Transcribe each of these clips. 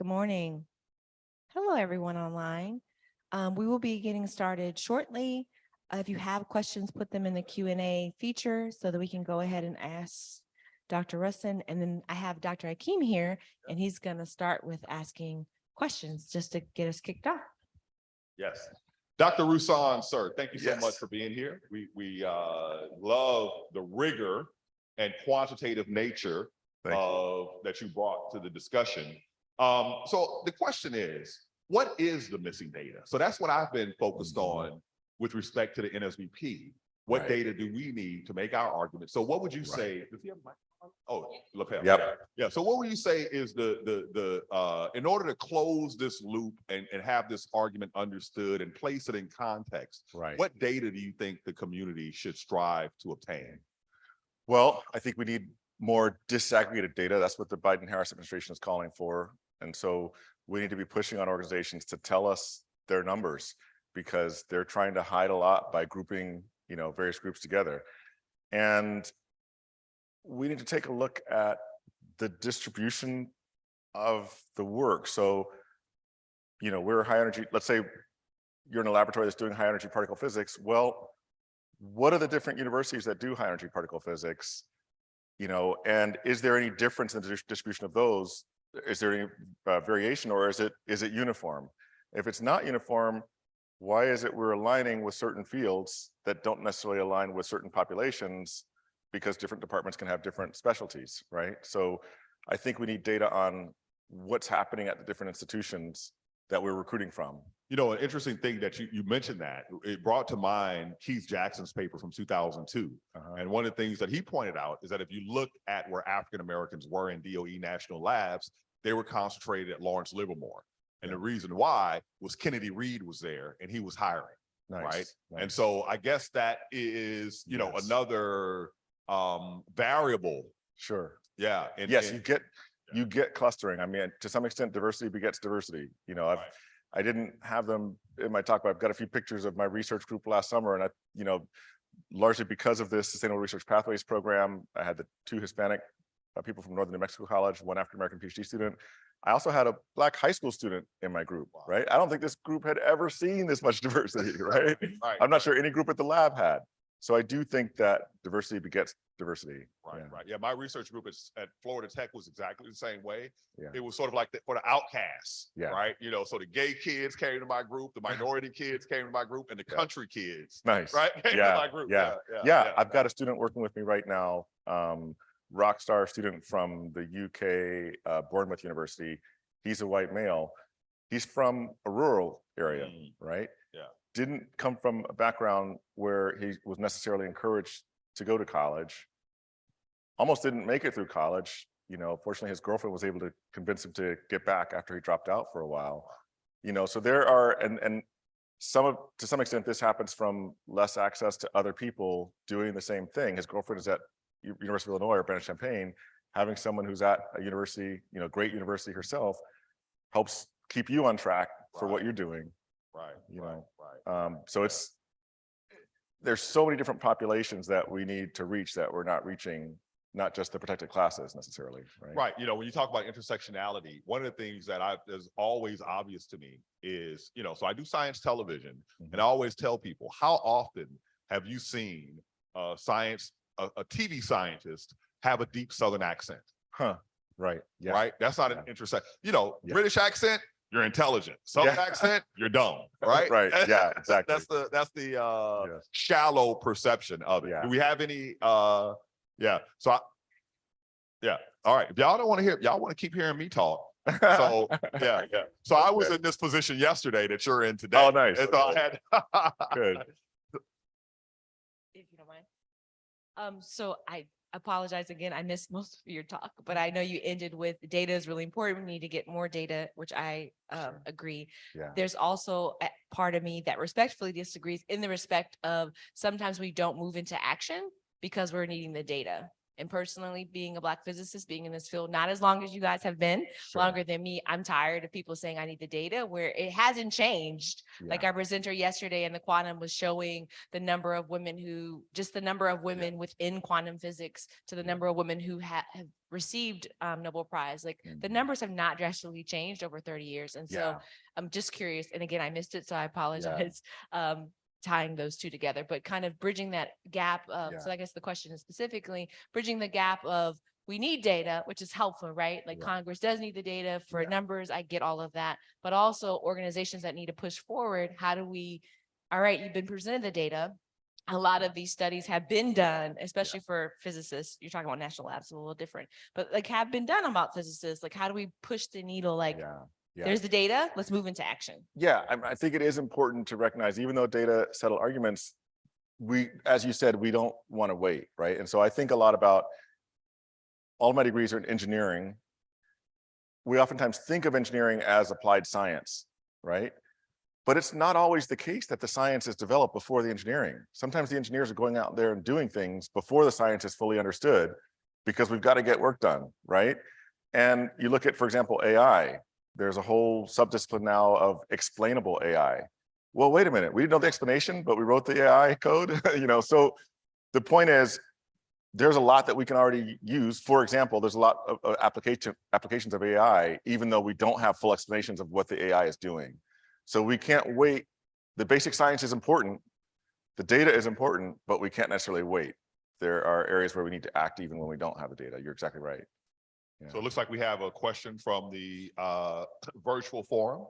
Good morning. Hello, everyone online. We will be getting started shortly. If you have questions, put them in the Q&A feature so that we can go ahead and ask Dr. Rouson. And then I have Dr. Hakeem here, and he's going to start with asking questions just to get us kicked off. Yes. Dr. Rouson, sir, thank you so Yes. much for being here. We love the rigor and quantitative nature that you brought to the discussion. So the question is, what is the missing data? So that's what I've been focused on with respect to the NSVP. What Right. data do we need to make our argument? So what would you say? Does he have a microphone? Oh, lapel. Yep. Yeah. So what would you say is in order to close this loop and have this argument understood and place it in context, Right. what data do you think the community should strive to obtain? Well, I think we need more disaggregated data. That's what the Biden-Harris administration is calling for. And so we need to be pushing on organizations to tell us their numbers, because they're trying to hide a lot by grouping, various groups together. And we need to take a look at the distribution of the work. So, we're high energy, let's say you're in a laboratory that's doing high energy particle physics. Well, what are the different universities that do high energy particle physics? And is there any difference in the distribution of those? Is there any variation, or is it uniform? If it's not uniform, why is it we're aligning with certain fields that don't necessarily align with certain populations, because different departments can have different specialties, right? So I think we need data on what's happening at the different institutions that we're recruiting from. An interesting thing that you mentioned, that it brought to mind Keith Jackson's paper from 2002. And one of the things that he pointed out is that if you look at where African Americans were in DOE national labs, they were concentrated at Lawrence Livermore. And the reason why was Kennedy Reed was there and he was hiring. Nice. Right. Nice. And so I guess that is, Yes. another variable. Sure. Yeah. Yes, you get clustering. I mean, to some extent, diversity begets diversity. I didn't have them in my talk, but I've got a few pictures of my research group last summer. And largely because of this Sustainable Research Pathways program, I had the two Hispanic people from Northern New Mexico College, one African American PhD student. I also had a Black high school student in my group, right? I don't think this group had ever seen this much diversity, right? Right. I'm not sure any group at the lab had. So I do think that diversity begets diversity. Right, right. Yeah, my research group at Florida Tech was exactly the same way. Yeah. It was sort of like for the outcasts, Yeah. right? So the gay kids came to my group, the minority kids came to my group, and the country kids, Nice. right, came to my group. Yeah. I've got a student working with me right now, rock star student from the UK, Bournemouth University. He's a white male. He's from a rural area, right? Yeah. Didn't come from a background where he was necessarily encouraged to go to college. Almost didn't make it through college. Fortunately, his girlfriend was able to convince him to get back after he dropped out for a while. So there are, and to some extent, this happens from less access to other people doing the same thing. His girlfriend is at University of Illinois or Brandon-Champaign. Having someone who's at a university, great university herself, helps keep you on track for what you're doing. Right. So there's so many different populations that we need to reach that we're not reaching, not just the protected classes necessarily. Right. When you talk about intersectionality, one of the things that is always obvious to me is, so I do science television, and I always tell people, how often have you seen a TV scientist have a deep Southern accent? Right. Yeah. Right. That's not an intersection. British accent, you're intelligent. Southern accent, you're dumb. Right. Right. Yeah. Exactly. That's the shallow perception of it. Yeah. Do we have any? Yeah. So all right. If y'all don't want to hear, y'all want to keep hearing me talk. So yeah. So I was in this position yesterday that you're in today. Oh, nice. And so I had Good. If you don't mind. So I apologize again. I missed most of your talk, but I know you ended with data is really important. We need to get more data, which I agree. Yeah. There's also a part of me that respectfully disagrees in the respect of sometimes we don't move into action because we're needing the data. And personally, being a Black physicist, being in this field, not as long as you guys have been, Sure. longer than me, I'm tired of people saying I need the data where it hasn't changed. Like Yeah. our presenter yesterday in the quantum was showing the number of women who, just the number of women within quantum physics to the number of women who have received Nobel Prize. Like the numbers have not drastically changed over 30 years. And so Yeah. I'm just curious. And again, I missed it, so I apologize. Tying those two together, but kind of bridging that gap of, so I guess the question is specifically bridging the gap of we need data, which is helpful, right? Like Congress does need the data for numbers. I get all of that, but also organizations that need to push forward. How do we, all right, you've been presented the data. A lot of these studies have been done, especially for physicists. You're talking about national labs, a little different, but like have been done about physicists. Like, how do we push the needle? Like, there's the data, let's move into action. Yeah, I think it is important to recognize, even though data settle arguments, we, as you said, we don't want to wait, right? And so I think a lot about, all of my degrees are in engineering. We oftentimes think of engineering as applied science, right? But it's not always the case that the science is developed before the engineering. Sometimes the engineers are going out there and doing things before the science is fully understood, because we've got to get work done, right? And you look at, for example, AI. There's a whole subdiscipline now of explainable AI. Well, wait a minute, we didn't know the explanation, but we wrote the AI code, so the point is, there's a lot that we can already use. For example, there's a lot of applications of AI, even though we don't have full explanations of what the AI is doing. So we can't wait. The basic science is important, the data is important, but we can't necessarily wait. There are areas where we need to act even when we don't have the data. You're exactly right. So it looks like we have a question from the virtual forum.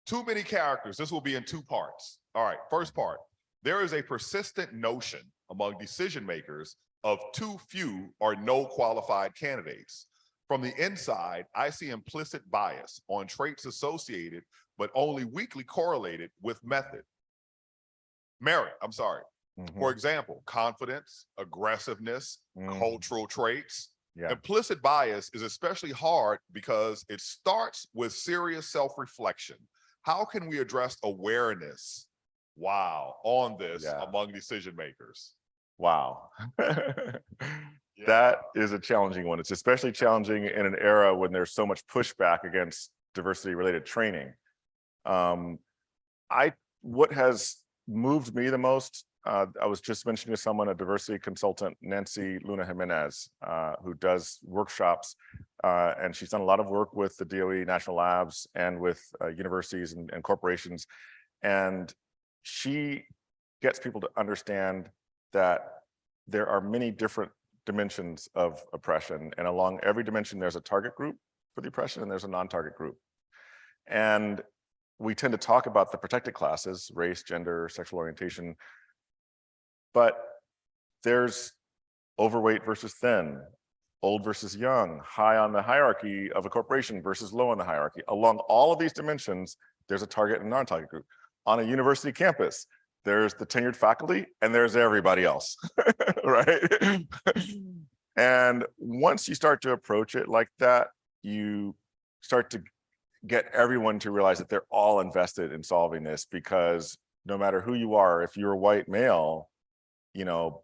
Too many characters. This will be in two parts. All right, first part. There is a persistent notion among decision makers of too few or no qualified candidates. From the inside, I see implicit bias on traits associated, but only weakly correlated with merit. For example, confidence, aggressiveness, cultural traits. Implicit bias is especially hard because it starts with serious self-reflection. How can we address awareness, on this among decision makers? Wow. That is a challenging one. It's especially challenging in an era when there's so much pushback against diversity-related training. What has moved me the most, I was just mentioning to someone, a diversity consultant, Nancy Luna Jimenez, who does workshops, and she's done a lot of work with the DOE national labs and with universities and corporations. And she gets people to understand that there are many different dimensions of oppression, and along every dimension, there's a target group for the oppression and there's a non-target group. And we tend to talk about the protected classes, race, gender, sexual orientation, but there's overweight versus thin, old versus young, high on the hierarchy of a corporation versus low on the hierarchy. Along all of these dimensions, there's a target and non-target group. On a university campus, there's the tenured faculty and there's everybody else, right? And once you start to approach it like that, you start to get everyone to realize that they're all invested in solving this, because no matter who you are, if you're a white male,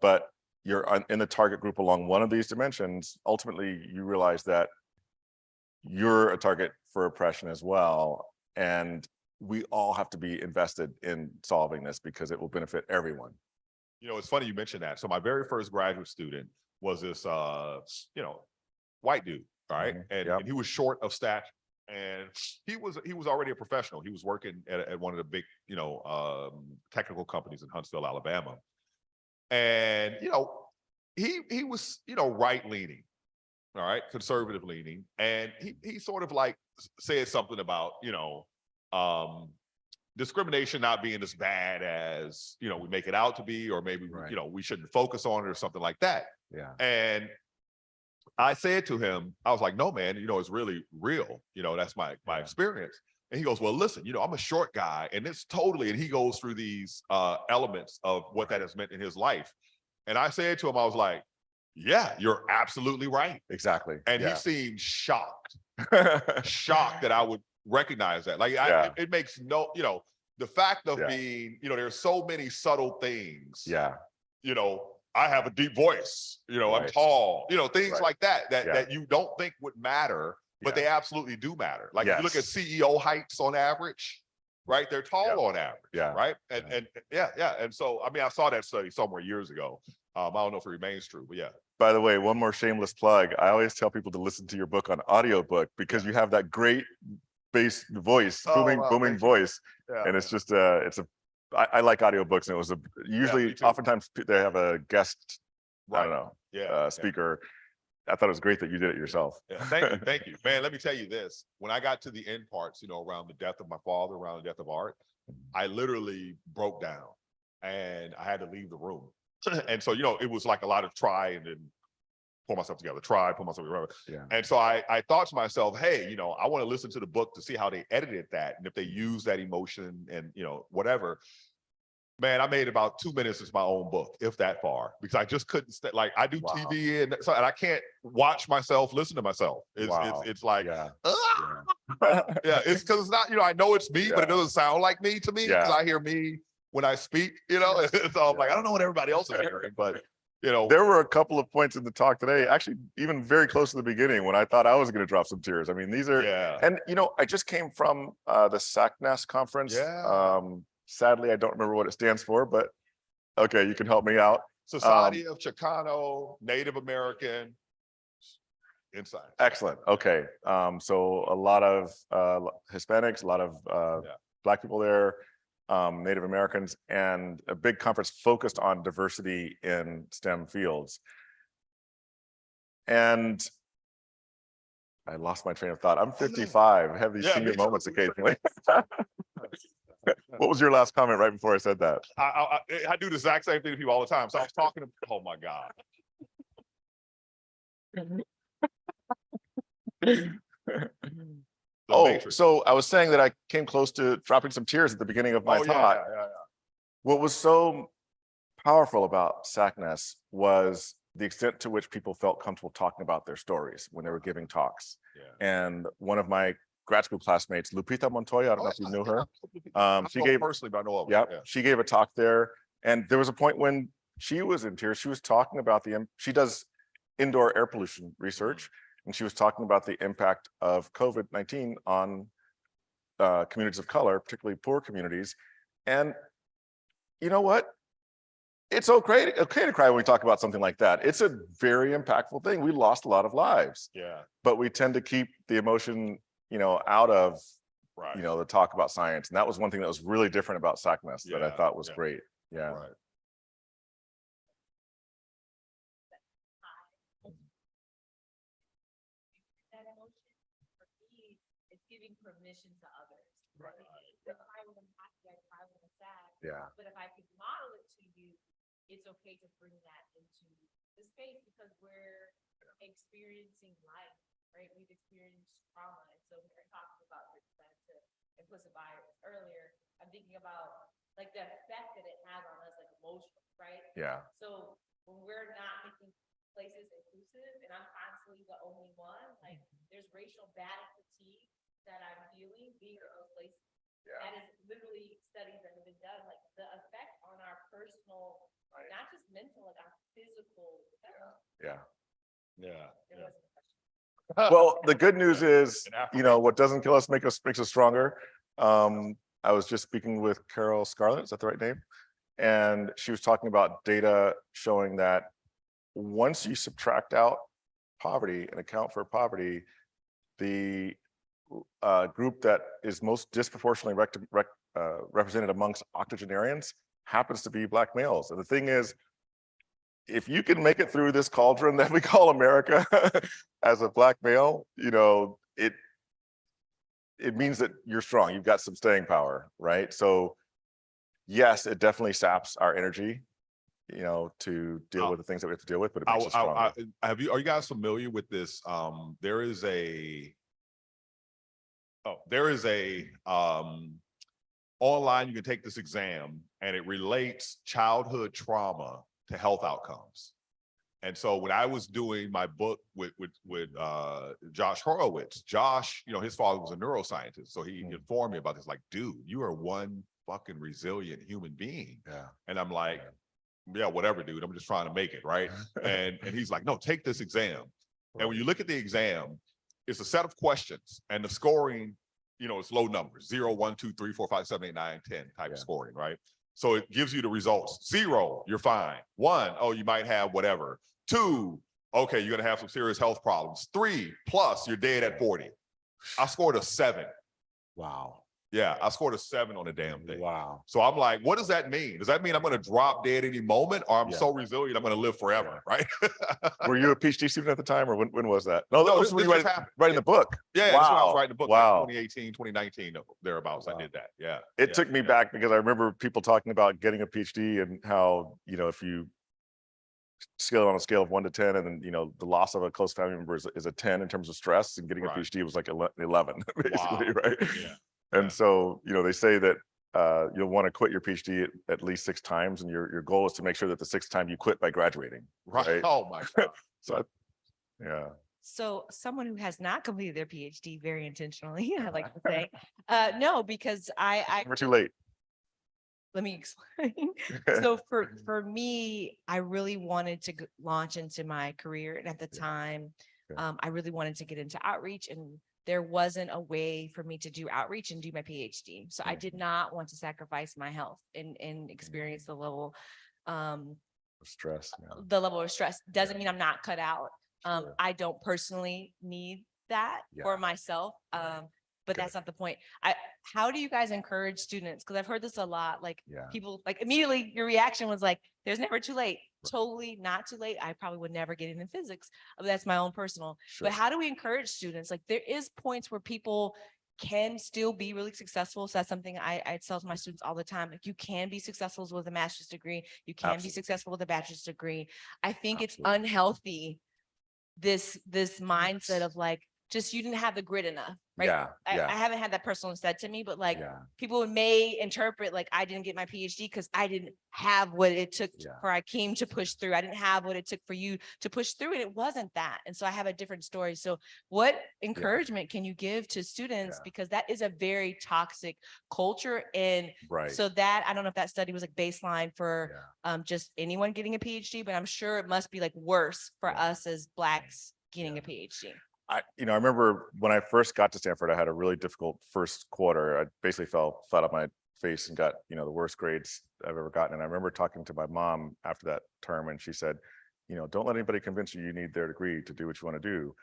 but you're in the target group along one of these dimensions, ultimately you realize that you're a target for oppression as well. And we all have to be invested in solving this because it will benefit everyone. It's funny you mentioned that. So my very first graduate student was this, white dude, right? And he was short of stature, and he was already a professional. He was working at one of the big, technical companies in Huntsville, Alabama. And, he was, right leaning, all right, conservative leaning. And he sort of like said something about, discrimination not being as bad as, we make it out to be, or maybe, we shouldn't focus on it or something like that. Yeah. And I said to him, I was like, no, man, it's really real. That's my experience. And he goes, well, listen, I'm a short guy, and it's totally, and he goes through these elements of what that has meant in his life. And I said to him, I was like, yeah, you're absolutely right. Exactly. And he seemed shocked that I would recognize that. Like, it makes the fact of being, there's so many subtle things, I have a deep voice, you know, I'm Right. tall, you know, things Right. like that, Yeah. that you don't think would matter, but Yeah. they absolutely do matter. Like if you look at Yes. CEO heights on average, right? They're tall on average, Yeah. right? And yeah. And so, I mean, I saw that study somewhere years ago. I don't know if it remains true, but yeah. By the way, one more shameless plug. I always tell people to listen to your book on audiobook because you have that great bass voice, Oh, wow, booming thank you. voice. Yeah, And it's just I like audiobooks, and it was usually me too. oftentimes they have a guest, I Right. don't know, Yeah. speaker. I thought it was great that you did it yourself. Yeah, thank you, man. Let me tell you this: when I got to the end parts, you know, around the death of my father, around the death of Art, I literally broke down, and I had to leave the room. And so, you know, it was like a lot of try and then pull myself together, pull myself together. Yeah. And so I thought to myself, hey, you know, I want to listen to the book to see how they edited that and if they use that emotion and, you know, whatever. Man, I made about 2 minutes as my own book, if that far, because I just couldn't like I do Wow. TV and so and I can't watch myself listen to myself. It's like Yeah. yeah, it's because it's not, you know, I know it's me, but it doesn't sound like me to me because Yeah. I hear me when I speak, you know. So I'm like, I don't know what everybody else is hearing, but you know, There were a couple of points in the talk today, actually, even very close to the beginning, when I thought I was going to drop some tears. I mean, these are, and you know, I just came from the SACNAS conference. Yeah. Sadly, I don't remember what it stands for, but okay, you can help me out. Society of Chicano, Native American Insight. Excellent. Okay. So a lot of Hispanics, a lot of Black people there, Native Americans, and a big conference focused on diversity in STEM fields. And I lost my train of thought. I'm 55. I have these senior moments occasionally. What was your last comment right before I said that? I do the exact same thing to people all the time. So I was talking to, oh my God. So I was saying that I came close to dropping some tears at the beginning of my talk. Yeah. What was so powerful about SACNAS was the extent to which people felt comfortable talking about their stories when they were giving talks. Yeah. And one of my grad school classmates, Lupita Montoya, I don't know if you knew her. She gave personally, but I know of her. Yeah, she gave a talk there, and there was a point when she was in tears. She was talking about she does indoor air pollution research, and she was talking about the impact of COVID-19 on communities of color, particularly poor communities. And you know what? It's okay to cry when we talk about something like that. It's a very impactful thing. We lost a lot of lives. Yeah. But we tend to keep the emotion, you know, out of, you know, the talk about science. And that was one thing that was really different about SACNAS that I thought was great. Yeah. Right. That emotion for me is giving permission to others. Right. If I was happy, I cry when I'm sad. Yeah. But if I could model it to you, it's okay to bring that into the space because we're experiencing life, right? We've experienced trauma. And so we're talking about this to implicit bias earlier. I'm thinking about like the effect that it has on us, like emotionally, right? Yeah. So when we're not making places inclusive and I'm constantly the only one, like there's racial battle fatigue that I'm feeling being in those places. Yeah. That is literally studies that have been done, like the effect on our personal, not just mental, like our physical. Yeah. Yeah. Well, the good news is, you know, what doesn't kill us makes us stronger. I was just speaking with Carol Scarlett, is that the right name? And she was talking about data showing that once you subtract out poverty and account for poverty, the group that is most disproportionately represented amongst octogenarians happens to be Black males. And the thing is, if you can make it through this cauldron that we call America as a Black male, you know, it means that you're strong. You've got some staying power, right? So yes, it definitely saps our energy, you know, to deal with the things that we have to deal with, but it makes us stronger. Are you guys familiar with this? There is a online, you can take this exam and it relates childhood trauma to health outcomes. And so when I was doing my book with Josh Horowitz, Josh, you know, his father was a neuroscientist. So he informed me about this, like, dude, you are one fucking resilient human being. Yeah. And I'm like, yeah, whatever, dude. I'm just trying to make it, right? And he's like, no, take this exam. And when you look at the exam, it's a set of questions, and the scoring, it's low numbers, 0, 1, 2, 3, 4, 5, 7, 8, 9, 10 type of scoring, right? So it gives you the results. 0, you're fine. 1, oh, you might have whatever. 2, okay, you're gonna have some serious health problems. 3, plus you're dead at 40. I scored a 7. Wow. Yeah, I scored a 7 on the damn thing. Wow. So I'm like, what does that mean? Does that mean I'm going to drop dead any moment, or I'm so resilient I'm going to live forever, right? Were you a PhD student at the time, or when was that? No, that No, was when you writing the book. Yeah, wow. that's when I was writing the book, wow. like 2018, 2019, thereabouts. I did that. Yeah. It took me back because I remember people talking about getting a PhD and how, if you scale on a scale of 1 to 10, and then, the loss of a close family member is a 10 in terms of stress, and getting a PhD was like 11, basically, right? Yeah. And so, they say that you'll want to quit your PhD at least 6 times, and your goal is to make sure that the 6th time you quit by graduating. Right. Oh my God. So, yeah. So someone who has not completed their PhD very intentionally, I like to say, no, because I Never too late. let me explain. So for me, I really wanted to launch into my career. And at the time, I really wanted to get into outreach, and there wasn't a way for me to do outreach and do my PhD. So I did not want to sacrifice my health and experience the level Stress. the level of stress. Doesn't mean I'm not cut out. I don't personally need that for myself. But that's not the point. How do you guys encourage students? Because I've heard this a lot. Like people, like immediately your reaction was like, "There's never too late." Totally not too late. I probably would never get into physics. That's my own personal. But how do we encourage students? Like there is points where people can still be really successful. So that's something I tell my students all the time. Like you can be successful with a master's degree. You can be successful with a bachelor's degree. I think it's unhealthy, this mindset of like, just you didn't have the grit enough, right? I haven't had that personally said to me, but like people may interpret like I didn't get my PhD because I didn't have what it took for I came to push through. I didn't have what it took for you to push through, and it wasn't that. And so I have a different story. So what encouragement can you give to students? Because that is a very toxic culture. And so that, I don't know if that study was like baseline for just anyone getting a PhD, but I'm sure it must be like worse for us as Blacks getting a PhD. I remember when I first got to Stanford, I had a really difficult first quarter. I basically fell flat on my face and got, the worst grades I've ever gotten. And I remember talking to my mom after that term, and she said, don't let anybody convince you need their degree to do what you want to do.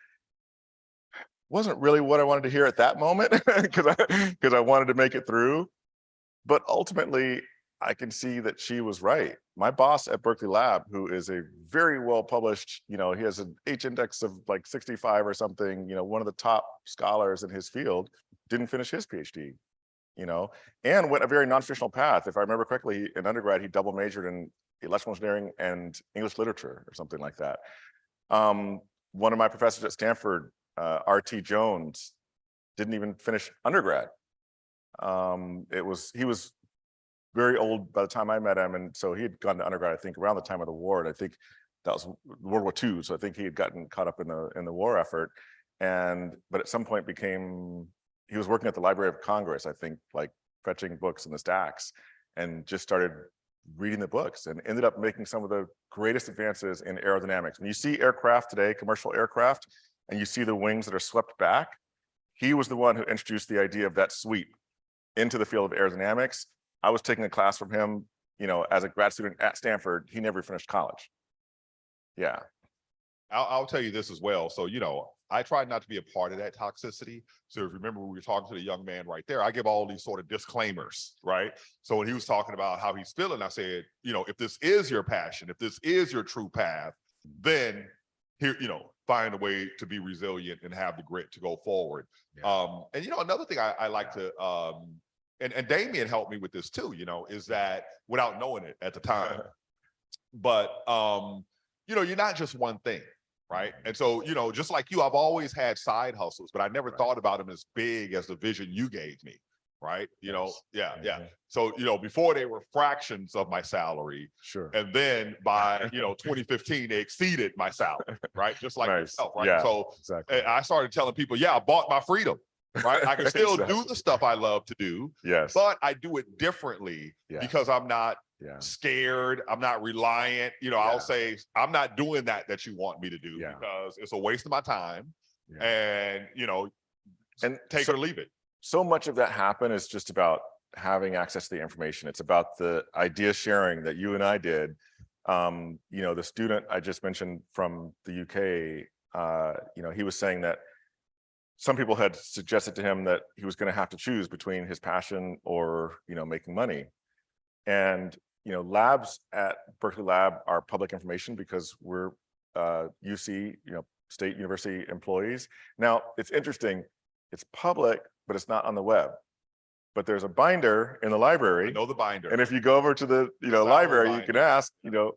Wasn't really what I wanted to hear at that moment because I wanted to make it through. But ultimately, I can see that she was right. My boss at Berkeley Lab, who is a very well published, he has an H index of like 65 or something, one of the top scholars in his field, didn't finish his PhD, and went a very non-traditional path. If I remember correctly, in undergrad, he double majored in electrical engineering and English literature or something like that. One of my professors at Stanford, R.T. Jones, didn't even finish undergrad. He was very old by the time I met him, and so he had gone to undergrad, I think, around the time of the war. And I think that was World War II, so I think he had gotten caught up in the war effort. But at some point he was working at the Library of Congress, I think, like fetching books in the stacks, and just started reading the books and ended up making some of the greatest advances in aerodynamics. When you see aircraft today, commercial aircraft, and you see the wings that are swept back, he was the one who introduced the idea of that sweep into the field of aerodynamics. I was taking a class from him, as a grad student at Stanford. He never finished college. Yeah. I'll tell you this as well. So, I tried not to be a part of that toxicity. So if you remember, we were talking to the young man right there, I give all these sort of disclaimers, right? So when he was talking about how he's feeling, I said, if this is your passion, if this is your true path, then here, find a way to be resilient and have the grit to go forward. And another thing I like to, and Damien helped me with this too, is that without knowing it at the time, but, you're not just one thing, right? And so, just like you, I've always had side hustles, but I never thought about them as big as the vision you gave me, right? So, before they were fractions of my salary. Sure. And then by, 2015, they exceeded my salary, right? Just like yourself, right? So I started telling people, I bought my freedom. Right. I can still do the stuff I love to do. Yes. But I do it differently because I'm not, Yeah. scared. I'm not reliant. Yeah. I'll say, I'm not doing that you want me to do Yeah. because it's a waste of my time. Yeah. And, And take it or leave it. so much of that happen is just about having access to the information. It's about the idea sharing that you and I did. The student I just mentioned from the UK, he was saying that some people had suggested to him that he was going to have to choose between his passion or, making money. And, labs at Berkeley Lab are public information because we're UC, state university employees. Now, it's interesting. It's public, but it's not on the web. But there's a binder in the library. I know the binder. And if you go over to the, library, you can ask, the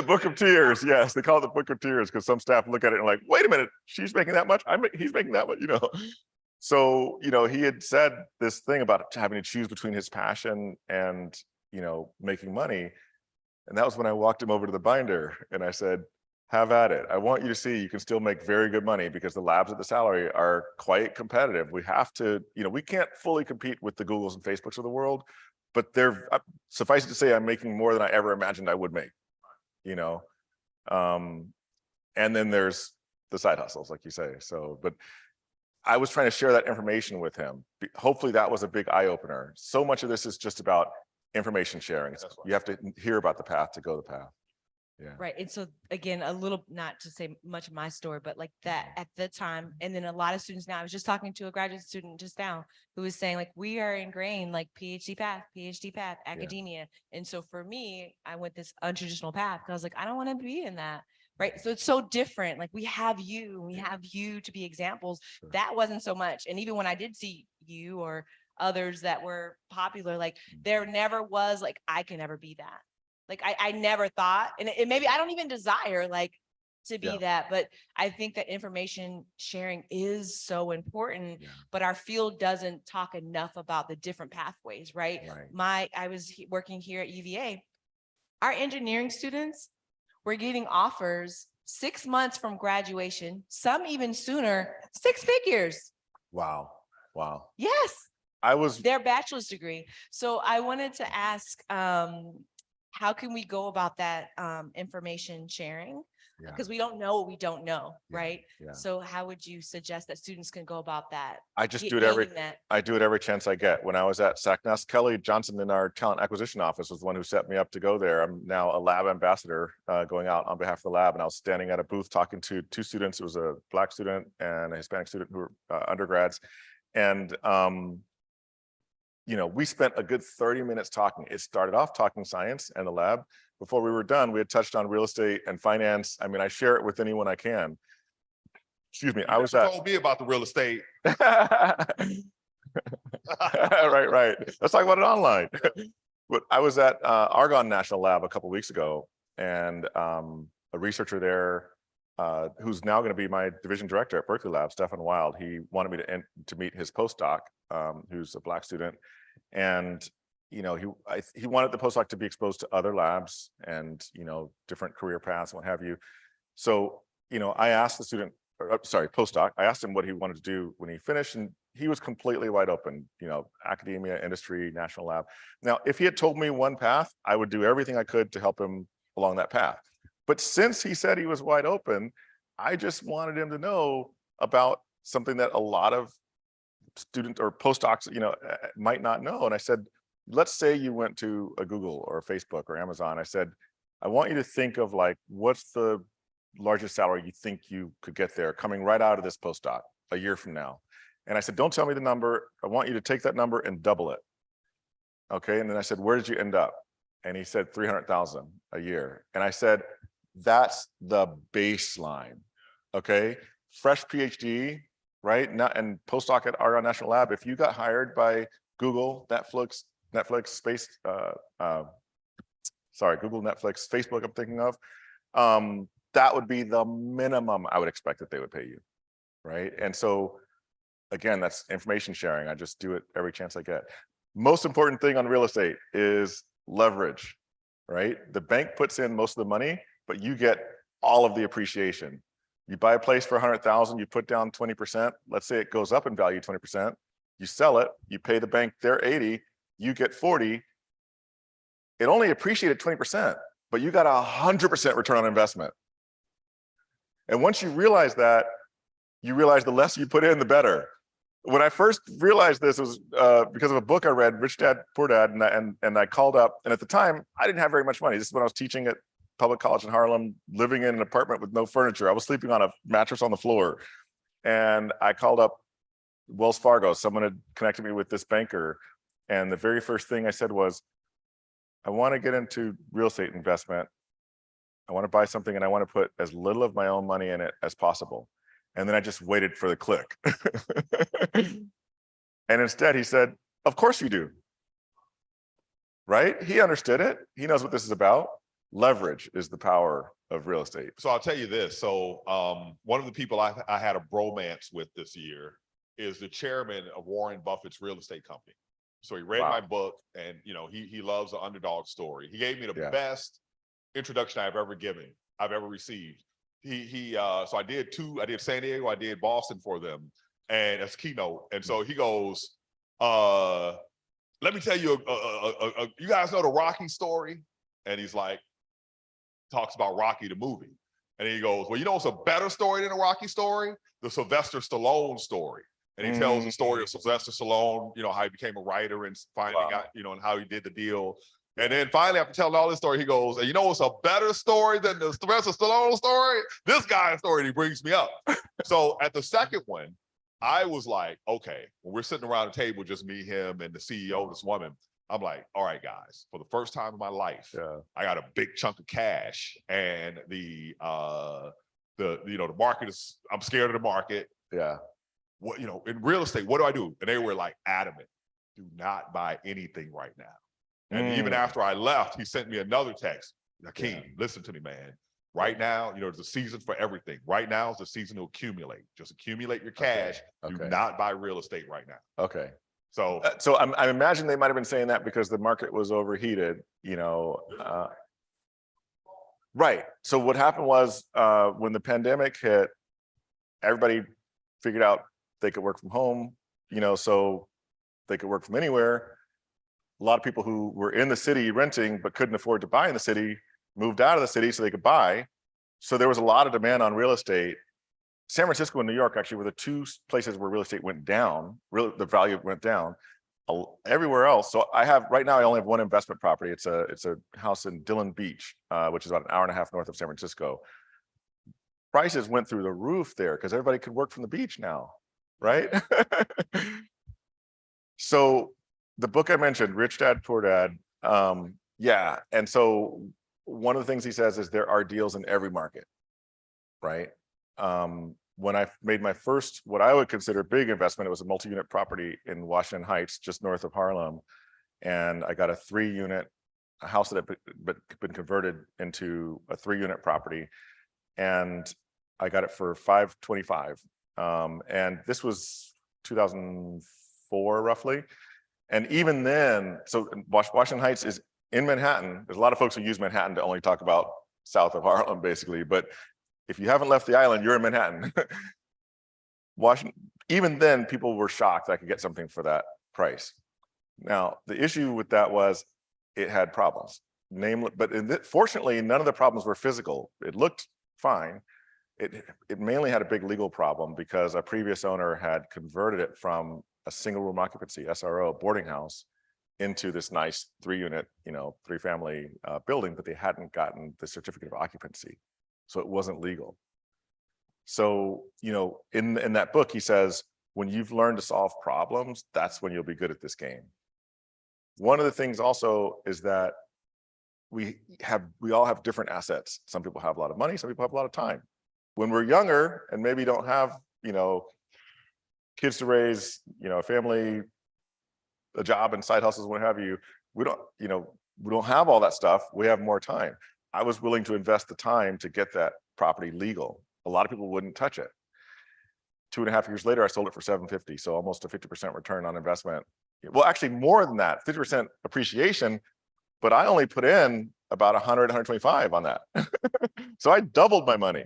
Book of Tears. Yes, they call it the Book of Tears because some staff look at it and like, wait a minute, she's making that much. He's making that much, So, he had said this thing about having to choose between his passion and, making money. And that was when I walked him over to the binder and I said, have at it. I want you to see you can still make very good money because the labs at the salary are quite competitive. We have to, we can't fully compete with the Googles and Facebooks of the world, but suffice it to say, I'm making more than I ever imagined I would make, and then there's the side hustles, like you say. So, but I was trying to share that information with him. Hopefully that was a big eye opener. So much of this is just about information sharing. You have to hear about the path to go the path. Yeah. Right. And so again, a little, not to say much of my story, but like that at the time, and then a lot of students now, I was just talking to a graduate student just now who was saying like, we are ingrained like PhD path, academia. And so for me, I went this untraditional path because I was like, I don't want to be in that. Right. So it's so different. Like we have you to be examples. Sure. That wasn't so much. And even when I did see you or others that were popular, like there never was like, I can never be that. Like I never thought, and it maybe I don't even desire like to be that, but I think that information sharing is so important, but our field doesn't talk enough about the different pathways, right? I was working here at UVA. Our engineering students were getting offers 6 months from graduation, some even sooner, 6 figures. Wow. Yes. Their bachelor's degree. So I wanted to ask, how can we go about that information sharing? Because we don't know what we don't know, right? So how would you suggest that students can go about that? I just do it every chance I get. When I was at SACNAS, Kelly Johnson in our talent acquisition office was the one who set me up to go there. I'm now a lab ambassador going out on behalf of the lab. And I was standing at a booth talking to 2 students. It was a Black student and a Hispanic student who were undergrads. And we spent a good 30 minutes talking. It started off talking science and the lab. Before we were done, we had touched on real estate and finance. I mean, I share it with anyone I can. Excuse me. You told me about the real estate. Right. Let's talk about it online. But I was at Argonne National Lab a couple of weeks ago, and a researcher there who's now going to be my division director at Berkeley Lab, Stefan Wild, he wanted me to meet his postdoc, who's a Black student. And, he wanted the postdoc to be exposed to other labs and, different career paths, what have you. So, I asked the postdoc, I asked him what he wanted to do when he finished, and he was completely wide open, academia, industry, national lab. Now, if he had told me one path, I would do everything I could to help him along that path. But since he said he was wide open, I just wanted him to know about something that a lot of students or postdocs, might not know. And I said, let's say you went to a Google or a Facebook or Amazon. I said, I want you to think of like, what's the largest salary you think you could get there coming right out of this postdoc a year from now? And I said, don't tell me the number. I want you to take that number and double it. Okay. And then I said, where did you end up? And he said 300,000 a year. And I said, that's the baseline. Okay. Fresh PhD, right? And postdoc at Argonne National Lab. If you got hired by Google, Netflix, Space, Google, Netflix, Facebook, I'm thinking of, that would be the minimum I would expect that they would pay you, right? And so, again, that's information sharing. I just do it every chance I get. Most important thing on real estate is leverage, right? The bank puts in most of the money, but you get all of the appreciation. You buy a place for 100,000, you put down 20%. Let's say it goes up in value 20%. You sell it, you pay the bank their 80, you get 40. it only appreciated 20%, but you got 100% return on investment. And once you realize that, you realize the less you put in, the better. When I first realized this, it was because of a book I read, Rich Dad, Poor Dad, and I called up, and at the time, I didn't have very much money. This is when I was teaching at public college in Harlem, living in an apartment with no furniture. I was sleeping on a mattress on the floor. And I called up Wells Fargo. Someone had connected me with this banker. And the very first thing I said was, I want to get into real estate investment. I want to buy something and I want to put as little of my own money in it as possible. And then I just waited for the click. And instead he said, of course you do. Right? He understood it. He knows what this is about. Leverage is the power of real estate. So I'll tell you this. So one of the people I had a bromance with this year is the chairman of Warren Buffett's real estate company. So he read my book, and he loves the underdog story. He gave me the best introduction I've ever received. So I did San Diego, I did Boston for them, and as keynote. And so he goes, let me tell you, you guys know the Rocky story? And he's like, talks about Rocky the movie. And he goes, well, what's a better story than a Rocky story? The Sylvester Stallone story. And he tells the story of Sylvester Stallone, how he became a writer and finally got, and how he did the deal. And then finally, after telling all this story, he goes, and what's a better story than the Sylvester Stallone story? This guy's story, and he brings me up. So at the second one, I was like, okay, when we're sitting around the table, just me, him, and the CEO, this woman, I'm like, all right, guys, for the first time in my life, I got a big chunk of cash, and the market is, I'm scared of the market. Yeah. What, in real estate, what do I do? And they were like adamant, do not buy anything right now. And even after I left, he sent me another text. Akeem, listen to me, man. Right now, there's a season for everything. Right now is the season to accumulate. Just accumulate your cash. Do not buy real estate right now. Okay. So I imagine they might have been saying that because the market was overheated, right. So what happened was when the pandemic hit, everybody figured out they could work from home, so they could work from anywhere. A lot of people who were in the city renting but couldn't afford to buy in the city moved out of the city so they could buy. So there was a lot of demand on real estate. San Francisco and New York actually were the two places where real estate went down, the value went down. Everywhere else, so right now I only have one investment property. It's a house in Dillon Beach, which is about an hour and a half north of San Francisco. Prices went through the roof there because everybody could work from the beach now, right? So the book I mentioned, Rich Dad, Poor Dad, and so one of the things he says is there are deals in every market, right? When I made my first, what I would consider big investment, it was a multi-unit property in Washington Heights, just north of Harlem. And I got a 3-unit house that had been converted into a 3-unit property. And I got it for $525. And this was 2004, roughly. And even then, so Washington Heights is in Manhattan. There's a lot of folks who use Manhattan to only talk about south of Harlem, basically. But if you haven't left the island, you're in Manhattan. Washington, even then, people were shocked that I could get something for that price. Now, the issue with that was it had problems. But fortunately, none of the problems were physical. It looked fine. It mainly had a big legal problem because a previous owner had converted it from a single room occupancy, SRO, boarding house, into this nice 3-unit, 3-family building, but they hadn't gotten the certificate of occupancy. So it wasn't legal. So, in that book, he says, when you've learned to solve problems, that's when you'll be good at this game. One of the things also is that we all have different assets. Some people have a lot of money, some people have a lot of time. When we're younger and maybe don't have, kids to raise, a family, a job and side hustles, what have you, we don't have all that stuff. We have more time. I was willing to invest the time to get that property legal. A lot of people wouldn't touch it. 2.5 years later, I sold it for $750. So almost a 50% return on investment. Well, actually more than that, 50% appreciation, but I only put in about 100, 125 on that. So I doubled my money.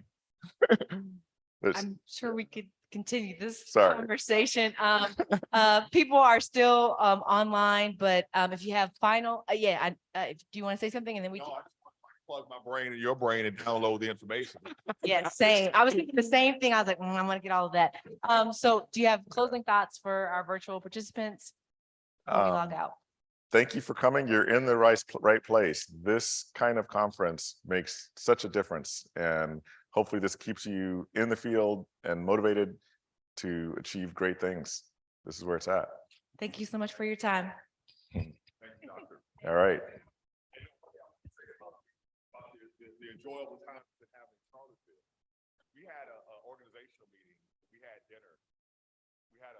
I'm sure we could continue this Sorry. conversation. People are still online, but if you have final, do you want to say something and then we No, can, I just want to plug my brain in your brain and download the information. yeah, same. I was thinking the same thing. I was like, I'm gonna get all of that. So do you have closing thoughts for our virtual participants? Before we log out. Thank you for coming. You're in the right place. This kind of conference makes such a difference, and hopefully this keeps you in the field and motivated to achieve great things. This is where it's at. Thank you so much for your time. Thank you, doctor. All right. The enjoyable time to have in Charlottesville. We had a organizational meeting. We had dinner. We had a